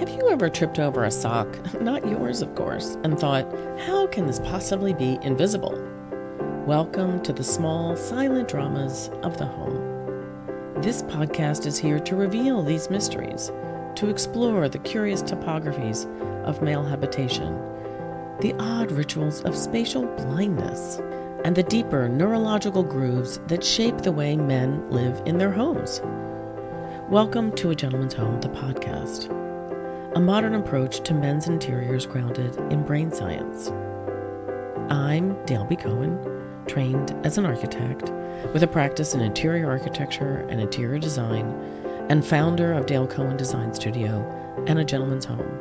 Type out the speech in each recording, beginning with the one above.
Have you ever tripped over a sock, not yours of course, and thought, how can this possibly be invisible? Welcome to the small, silent dramas of the home. This podcast is here to reveal these mysteries, to explore the curious topographies of male habitation, the odd rituals of spatial blindness, and the deeper neurological grooves that shape the way men live in their homes. Welcome to A Gentleman's Home, the podcast, a modern approach to men's interiors grounded in brain science. I'm DALE Cohen, trained as an architect with a practice in interior architecture and interior design, and founder of DALE COHEN DESIGNSTUDIO and A Gentleman's Home.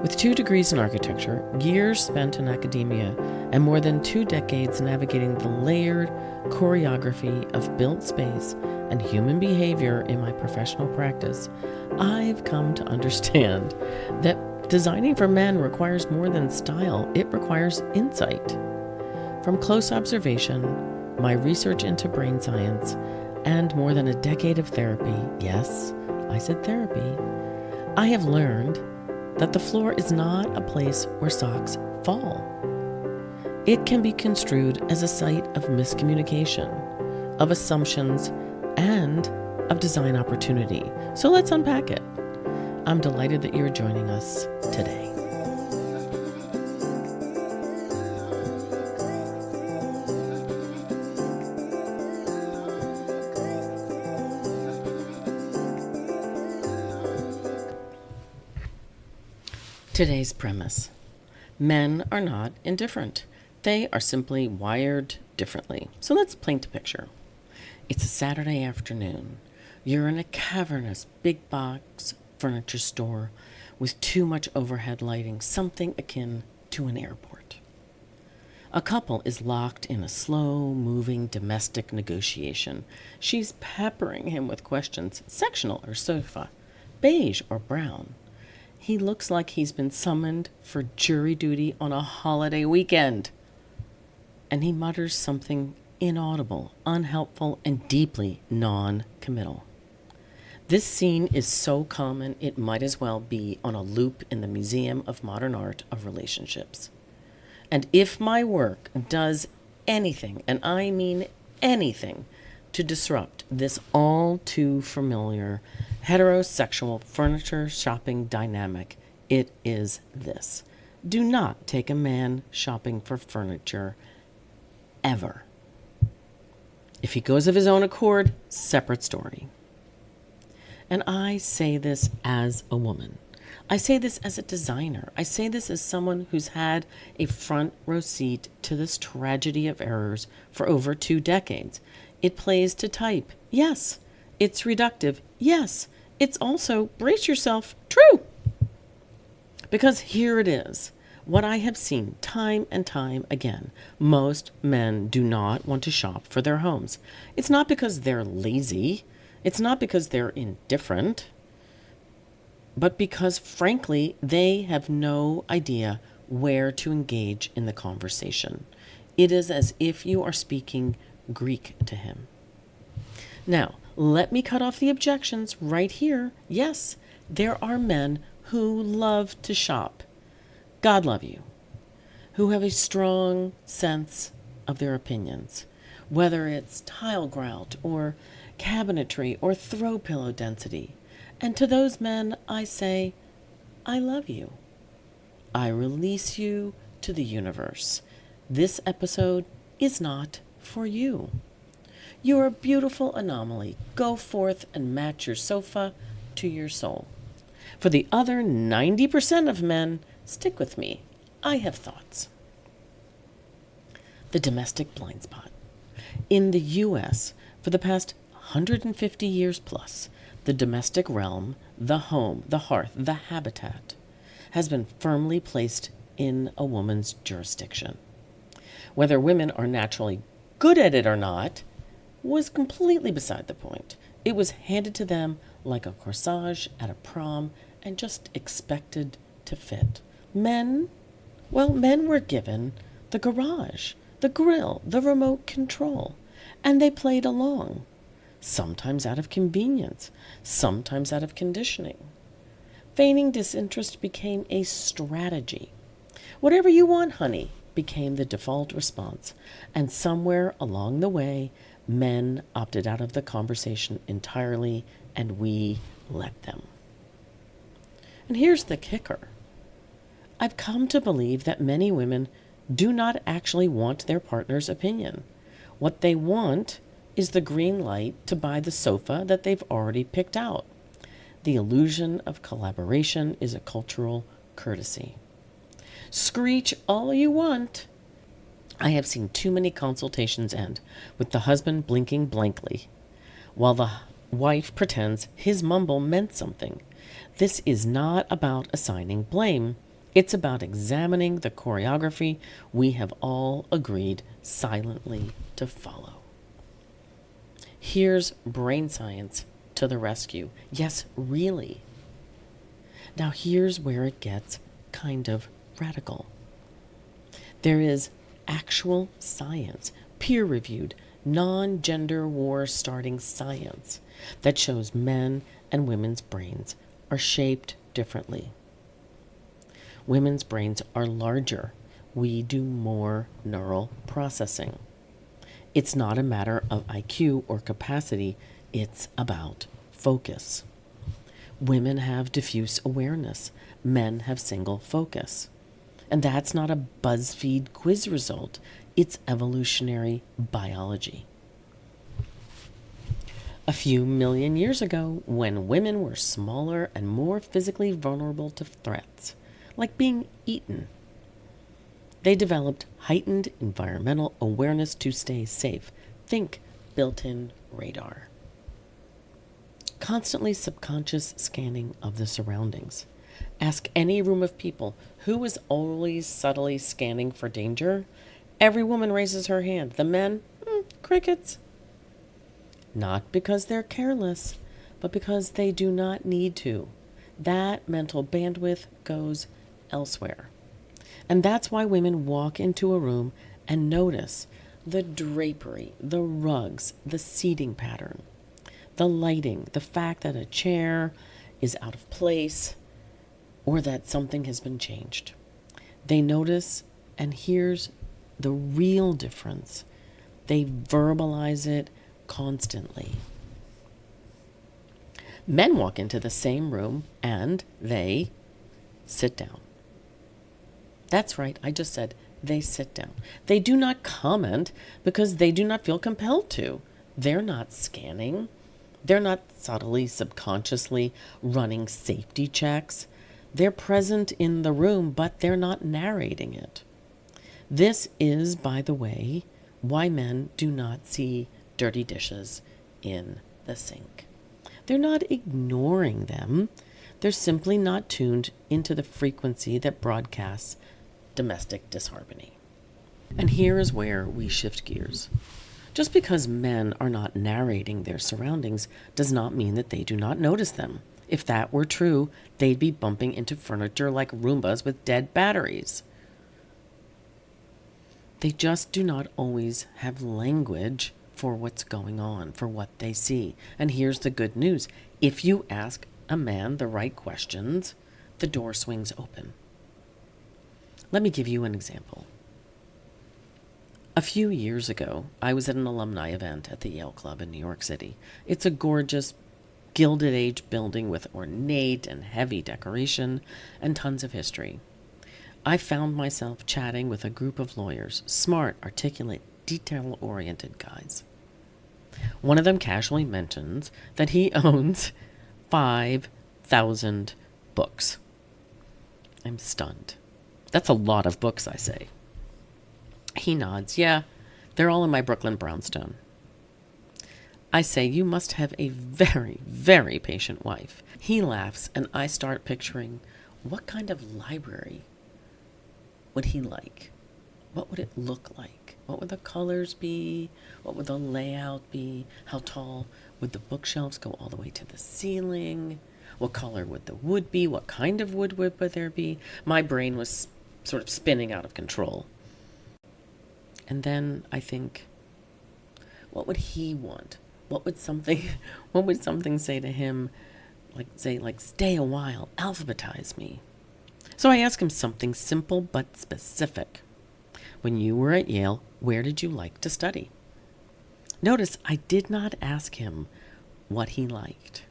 With 2 degrees in architecture, years spent in academia, and more than 2 decades navigating the layered choreography of built space and human behavior in my professional practice, I've come to understand that designing for men requires more than style, it requires insight. From close observation, my research into brain science, and more than a decade of therapy, yes, I said therapy, I have learned that the floor is not a place where socks fall. It can be construed as a site of miscommunication, of assumptions, and of design opportunity. So let's unpack it. I'm delighted that you're joining us today. Today's premise: men are not indifferent. They are simply wired differently. So let's paint a picture. It's a Saturday afternoon. You're in a cavernous big box furniture store with too much overhead lighting, something akin to an airport. A couple is locked in a slow-moving domestic negotiation. She's peppering him with questions: sectional or sofa, beige or brown. He looks like he's been summoned for jury duty on a holiday weekend. And he mutters something inaudible, unhelpful, and deeply non-committal. This scene is so common it might as well be on a loop in the Museum of Modern Art of Relationships. And if my work does anything, and I mean anything, to disrupt this all too familiar heterosexual furniture shopping dynamic, it is this: do not take a man shopping for furniture ever. If he goes of his own accord, separate story. And I say this as a woman. I say this as a designer. I say this as someone who's had a front row seat to this tragedy of errors for over 2 decades. It plays to type. Yes. It's reductive. Yes. It's also, brace yourself, true. Because here it is. What I have seen time and time again: most men do not want to shop for their homes. It's not because they're lazy. It's not because they're indifferent. But because, frankly, they have no idea where to engage in the conversation. It is as if you are speaking Greek to him. Now, let me cut off the objections right here. Yes, there are men who love to shop. God love you, who have a strong sense of their opinions, whether it's tile grout or cabinetry or throw pillow density. And to those men, I say, I love you. I release you to the universe. This episode is not for you. You're a beautiful anomaly. Go forth and match your sofa to your soul. For the other 90% of men, stick with me. I have thoughts. The domestic blind spot. In the U.S., for the past 150 years plus, the domestic realm, the home, the hearth, the habitat, has been firmly placed in a woman's jurisdiction. Whether women are naturally good at it or not was completely beside the point. It was handed to them like a corsage at a prom and just expected to fit. Men were given the garage, the grill, the remote control, and they played along, sometimes out of convenience, sometimes out of conditioning. Feigning disinterest became a strategy. Whatever you want, honey, became the default response. And somewhere along the way, men opted out of the conversation entirely, and we let them. And here's the kicker. I've come to believe that many women do not actually want their partner's opinion. What they want is the green light to buy the sofa that they've already picked out. The illusion of collaboration is a cultural courtesy. Screech all you want. I have seen too many consultations end with the husband blinking blankly, while the wife pretends his mumble meant something. This is not about assigning blame. It's about examining the choreography we have all agreed silently to follow. Here's brain science to the rescue. Yes, really. Now here's where it gets kind of radical. There is actual science, peer-reviewed, non-gender war-starting science that shows men and women's brains are shaped differently. Women's brains are larger. We do more neural processing. It's not a matter of IQ or capacity. It's about focus. Women have diffuse awareness. Men have single focus. And that's not a BuzzFeed quiz result. It's evolutionary biology. A few million years ago, when women were smaller and more physically vulnerable to threats, like being eaten, they developed heightened environmental awareness to stay safe. Think built-in radar. Constantly subconscious scanning of the surroundings. Ask any room of people who is always subtly scanning for danger. Every woman raises her hand. The men, crickets. Not because they're careless, but because they do not need to. That mental bandwidth goes elsewhere. And that's why women walk into a room and notice the drapery, the rugs, the seating pattern, the lighting, the fact that a chair is out of place or that something has been changed. They notice, and here's the real difference. They verbalize it constantly. Men walk into the same room and they sit down. That's right, I just said they sit down. They do not comment because they do not feel compelled to. They're not scanning. They're not subtly, subconsciously running safety checks. They're present in the room, but they're not narrating it. This is, by the way, why men do not see dirty dishes in the sink. They're not ignoring them. They're simply not tuned into the frequency that broadcasts domestic disharmony. And here is where we shift gears. Just because men are not narrating their surroundings does not mean that they do not notice them. If that were true, they'd be bumping into furniture like Roombas with dead batteries. They just do not always have language for what's going on, for what they see. And here's the good news. If you ask a man the right questions, the door swings open. Let me give you an example. A few years ago, I was at an alumni event at the Yale Club in New York City. It's a gorgeous, Gilded Age building with ornate and heavy decoration and tons of history. I found myself chatting with a group of lawyers, smart, articulate, detail-oriented guys. One of them casually mentions that he owns 5,000 books. I'm stunned. That's a lot of books, I say. He nods. Yeah, they're all in my Brooklyn brownstone. I say, you must have a very, very patient wife. He laughs, and I start picturing what kind of library would he like? What would it look like? What would the colors be? What would the layout be? How tall would the bookshelves go all the way to the ceiling? What color would the wood be? What kind of wood would there be? My brain was sort of spinning out of control. And then I think, what would he want? What would something say to him like, stay a while, alphabetize me. So I asked him something simple but specific. When you were at Yale, where did you like to study? Notice I did not ask him what he liked.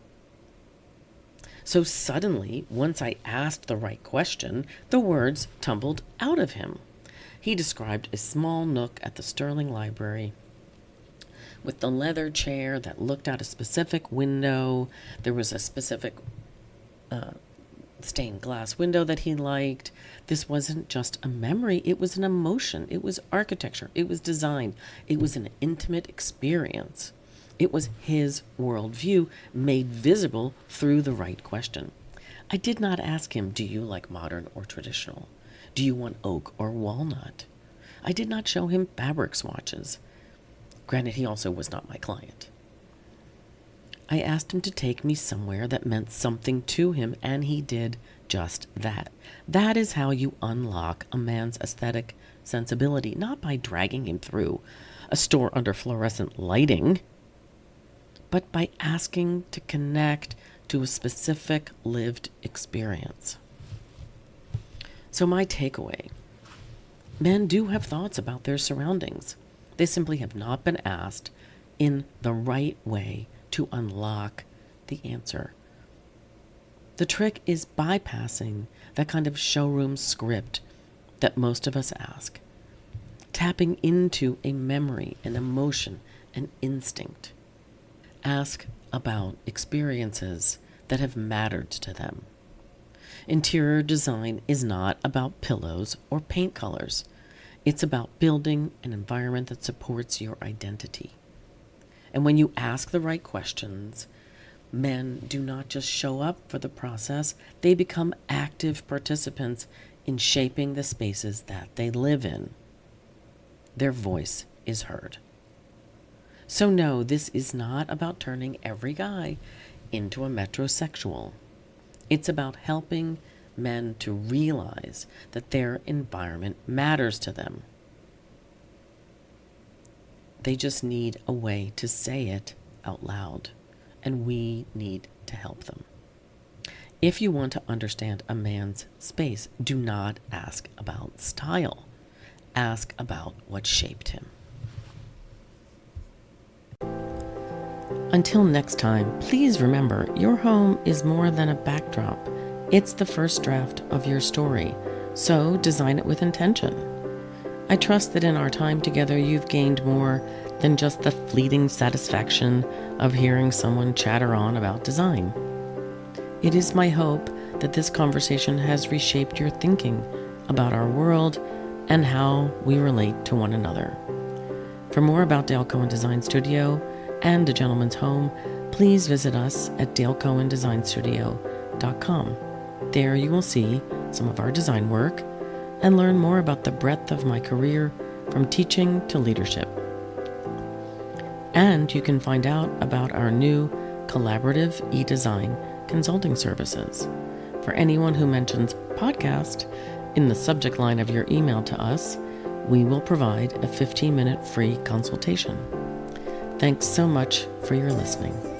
So suddenly, once I asked the right question, the words tumbled out of him. He described a small nook at the Sterling Library with the leather chair that looked out a specific window. There was a specific stained glass window that he liked. This wasn't just a memory, it was an emotion. It was architecture. It was design. It was an intimate experience. It was his worldview made visible through the right question. I did not ask him, do you like modern or traditional? Do you want oak or walnut? I did not show him fabric swatches. Granted, he also was not my client. I asked him to take me somewhere that meant something to him, and he did just that. That is how you unlock a man's aesthetic sensibility, not by dragging him through a store under fluorescent lighting, but by asking to connect to a specific lived experience. So my takeaway, men do have thoughts about their surroundings. They simply have not been asked in the right way to unlock the answer. The trick is bypassing that kind of showroom script that most of us ask, tapping into a memory, an emotion, an instinct. Ask about experiences that have mattered to them. Interior design is not about pillows or paint colors. It's about building an environment that supports your identity. And when you ask the right questions, men do not just show up for the process, they become active participants in shaping the spaces that they live in. Their voice is heard. So no, this is not about turning every guy into a metrosexual. It's about helping men to realize that their environment matters to them. They just need a way to say it out loud, and we need to help them. If you want to understand a man's space, do not ask about style. Ask about what shaped him. Until next time, please remember, your home is more than a backdrop. It's the first draft of your story, so design it with intention. I trust that in our time together, you've gained more than just the fleeting satisfaction of hearing someone chatter on about design. It is my hope that this conversation has reshaped your thinking about our world and how we relate to one another. For more about Dale Cohen Design Studio and A Gentleman's Home, please visit us at dalecohendesignstudio.com. There you will see some of our design work and learn more about the breadth of my career from teaching to leadership. And you can find out about our new collaborative e-design consulting services. For anyone who mentions podcast in the subject line of your email to us, we will provide a 15-minute free consultation. Thanks so much for your listening.